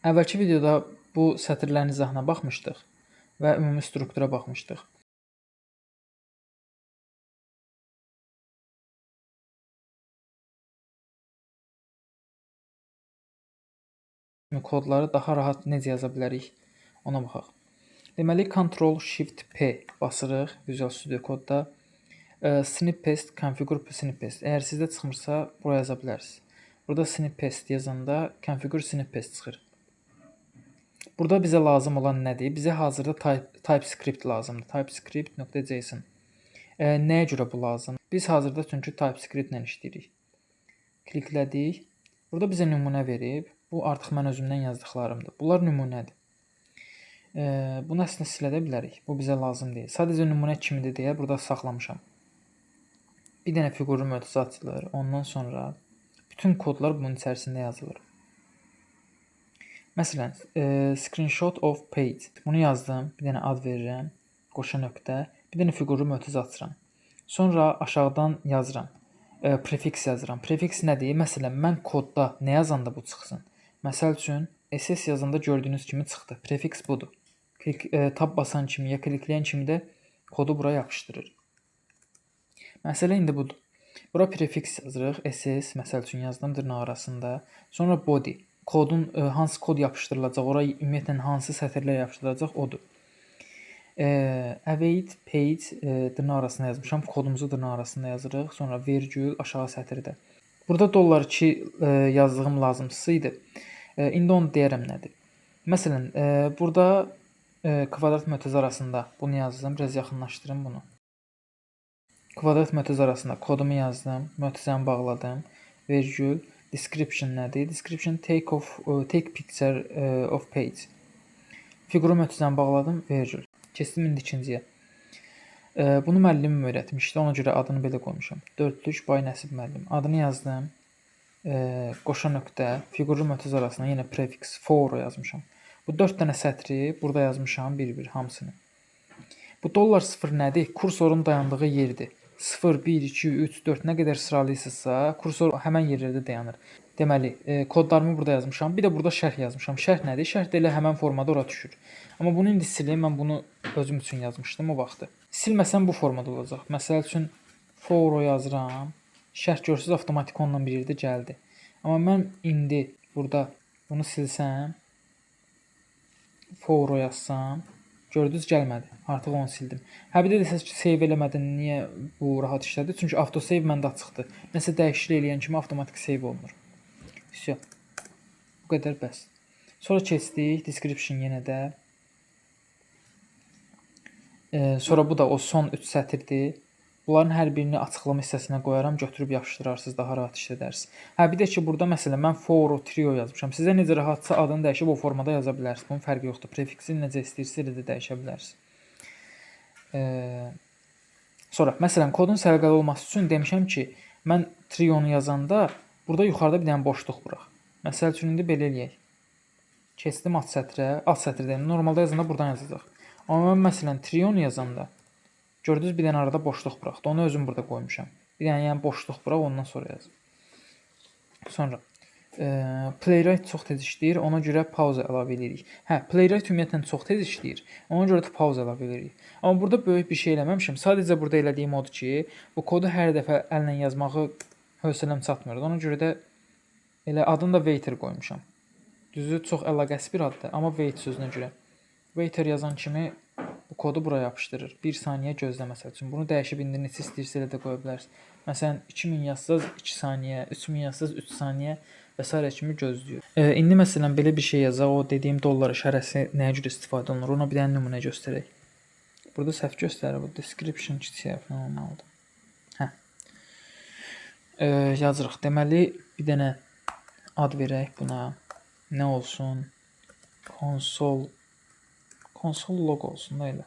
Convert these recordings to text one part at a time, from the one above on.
Əvvəlki videoda bu sətirlərin izahına baxmışdıq və ümumi struktura baxmışdıq. Kodları daha rahat necə yaza bilərik, ona baxaq. Deməli, Ctrl-Shift-P basırıq Visual Studio Code'da. Snippet, Configure Snippet. Əgər sizdə çıxmırsa, buraya yaza bilərsiniz. Burada Snippet yazanda Configure Snippet çıxır. Burada bizə lazım olan nədir? Bizə hazırda TypeScript lazımdır. TypeScript.json. Nəyə görə bu lazım? Biz hazırda çünki TypeScript ilə işləyirik. Kliklədik. Burada bizə nümunə verib. Bu artıq mən özümdən yazdıqlarımdır. Bunlar nümunədir. Bunu əslində silə də bilərik. Bu bizə lazım deyil. Sadəcə nümunə kimidir deyə burada saxlamışam. Bir dənə fiquru mötərizə açılır. Ondan sonra bütün kodlar bunun içərisində yazılır. Məsələn, screenshot of page. Bunu yazdım. Bir dənə ad verirəm. Qoşa nöqtə. Bir dənə fiquru mötərizə açıram. Sonra aşağıdan yazıram. Prefix yazıram. Prefix nədir? Məsələn, mən kodda nə yazanda bu çıxsın? Məsəl üçün, SS yazanda gördüyünüz kimi çıxdı. Prefix budur. Tab basan kimi ya klikləyən kimi də kodu bura yapışdırır. Məsələ indi budur. Bura prefix yazırıq. SS, məsəl üçün yazdım dırnaq arasında. Sonra body. Kodun hansı kod yapışdırılacaq, oraya ümumiyyətlə hansı sətirlər yapışdırılacaq odur. Await page dırnaq arasında yazmışam. Kodumuzu dırnaq arasında yazırıq. Sonra virgül aşağı sətirdə. Burada $2 yazdığım lazımsız idi. İndi onu deyərəm nədir. Məsələn, burada kvadrat mötərizə arasında bunu yazdım. Biraz yaxınlaşdırım bunu. Kvadrat mötərizə arasında kodumu yazdım. Mötərizəni bağladım. Virgül. Description nədir? Description take picture of page. Fiquru mötərizəni bağladım. Virgül. Keçdim indi ikinciyə. Bunu müəllimim öyrətmişdi. Ona görə adını belə qoymuşam. 4-lük Bay Nəsib müəllim. Adını yazdım. Qoşa nöqtə, fiquru mötərizə arasına yenə prefix for yazmışam. Bu 4 dənə sətri burada yazmışam bir-bir hamısını. Bu $0 nədir? Kursorun dayandığı yerdir. 0, 1, 2, 3, 4 nə qədər sıralayırsınızsa, kursor həmən yerlərdə dayanır. Deməli, kodlarımı burada yazmışam. Bir də burada şərh yazmışam. Şərh nədir? Şərh də elə həmən formada ora düşür. Amma bunu indi silim. Mən bunu özüm üçün yazmışdım o vaxtı. Silməsəm bu formada olacaq. Məsəl üçün for yazıram. Şərh görsüz avtomatik onunla bir yerdə gəldi. Amma mən indi burada bunu silsəm, for yazsam, gördünüz gəlmədi. Artıq onu sildim. Bir də desəz ki, save eləmədin, niyə bu rahat işlədi? Çünki autosave məndə açıqdır. Nəsə dəyişiklik eləyən kimi avtomatik save olunur. Всё. Bu qədər bəs. Sonra keçdik description yenə də. Sonra bu da o son 3 sətirdir. Bunların hər birini açıqlama hissəsinə qoyaram, götürüb yapışdırarsınız, daha rahat işlədərsiniz. Bir də ki, burada məsələn mən for trio yazmışam. Sizə necə rahatsa adını dəyişib o formada yaza bilərsiniz. Bunun fərqi yoxdur. Prefiksi necə istəyirsiniz elə də dəyişə bilərsiniz. Sonra məsələn kodun səliqəli olması üçün demişəm ki, mən trionu yazanda burada yuxarıda bir dənə boşluq burax. Məsəl üçün indi belə eləyək. Keçdim alt sətrə, alt sətirdəyim. Normalda yazanda buradan yazacaq. Amma mən məsələn trionu yazanda gördünüz bir dənə arada boşluq buraxdı. Onu özüm burada qoymuşam. Bir dənə yəni boşluq burax, ondan sonra yaz. Sonra Playwright çox tez işləyir, ona görə pauza əlavə edirik. Playwright ümumiyyətlə çox tez işləyir, ona görə də pauza əlavə edirik. Amma burada böyük bir şey eləməmişəm. Sadəcə burada elədiyim odur ki, bu kodu hər dəfə əllə yazmağı hövsələm çatmır. Ona görə də elə adını da waiter qoymuşam. Düzü çox əlaqəsiz bir addır, amma wait sözünə görə. Waiter yazan kimi bu kodu buraya yapışdırır. 1 saniyə gözlə məsəl üçün. Bunu dəyişib indi neçə istəyirsiniz elə də qoya bilərsiniz. Məsələn 2000 yazsaz 2 saniyə, 3000 yazsaz 3 saniyə və s. kimi gözləyir. İndi məsələn belə bir şey yazaq, o dediyim dollar işarəsi nəyə görə istifadə olunur? Ona bir dənə nümunə göstərək. Burada səhv göstərir, bu description kiçik hərflə olmalıdır. Yazırıq. Deməli bir dənə ad verək buna. Nə olsun? Console log olsun da elə.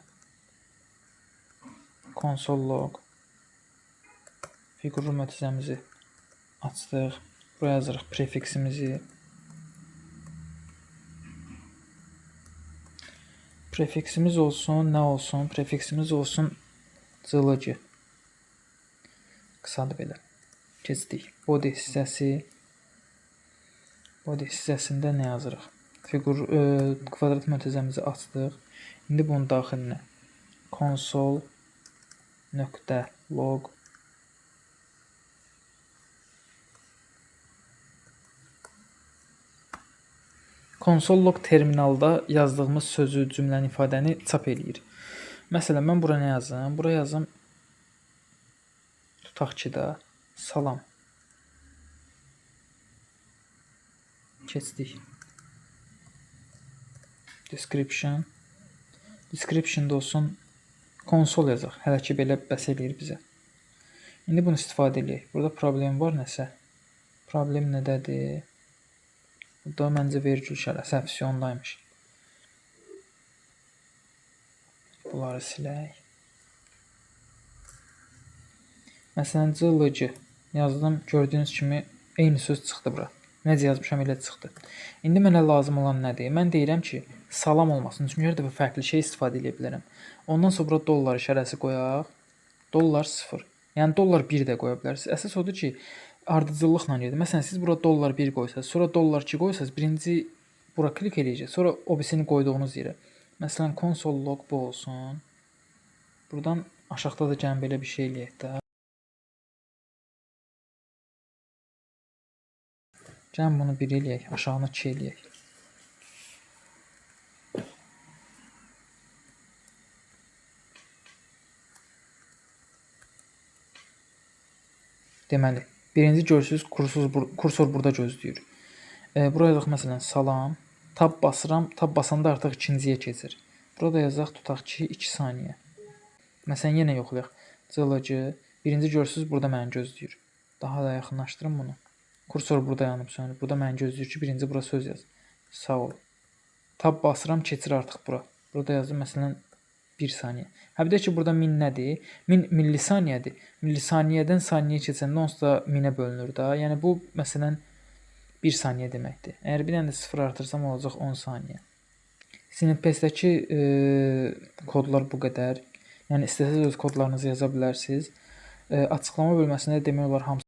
Console log. Fiquru mötərizəmizi açdıq. Buraya yazırıq prefiximizi. Prefiximiz olsun, nə olsun? Prefiximiz olsun cılıcı. Qısadır belə. Keçdik. Body hissəsi. Body hissəsində nə yazırıq? fiqur kvadrat mötərizəmizi açdıq. İndi bunun daxilinə console.log Console.log terminalda yazdığımız sözü, cümləni, ifadəni çap eləyir. Məsələn, mən bura nə yazım? Bura yazım, tutaq ki da, salam. Keçdik. Description. Description-da olsun, konsol yazaq. Hələ ki, belə bəs eləyir bizə. İndi bunu istifadə edək. Burada problem var nəsə. Problem nədədir? Burada məncə vergül işarəsi opsiyondaymış. Bunları silək. Məsələn, cılıcı yazdım. Gördüyünüz kimi eyni söz çıxdı bura. Necə yazmışam elə çıxdı. İndi mənə lazım olan nədir? Mən deyirəm ki, salam olmasın. Çünki hər dəfə fərqli şey istifadə edə bilərəm. Ondan sonra dollar işarəsi qoyaq. Dollar 0. Yəni dollar 1 də qoya bilərsiniz. Əsas odur ki, ardıcıllıqla gedir. Məsələn, siz bura dollar 1 qoysanız, sonra dollar 2 qoysanız, birinci bura klik eləyəcək, sonra o birisini qoyduğunuz yerə. Məsələn, console.log bu olsun. Buradan aşağıda da gəlin belə bir şey eləyək də. Gəlin bunu 1 eləyək, aşağını 2 eləyək. Deməli, birinci görürsünüz, kursor burada gözləyir. Buraya yazaq məsələn salam. Tab basıram, tab basanda artıq ikinciyə keçir. Burada yazaq tutaq ki 2 saniyə. Məsələn yenə yoxlayaq. Cılıcı. Birinci görürsünüz burada məni gözləyir. Daha da yaxınlaşdırım bunu. Kursor burada yanıb sönür. Burada məni gözləyir ki birinci bura söz yaz. Sağ ol. Tab basıram keçir artıq bura. Burada yazdım məsələn 1 saniyə. Hə bir də ki burada min nədir? Min millisaniyədir. Millisaniyədən saniyəyə keçəndə onsuz da minə bölünür da. Yəni bu məsələn 1 saniyə deməkdir. Əgər bir dənə də 0 artırsam olacaq 10 saniyə. Synapse-dəki kodlar bu qədər. Yəni istəsəz öz kodlarınızı yaza bilərsiniz. Açıqlama bölməsində demək olar hamısı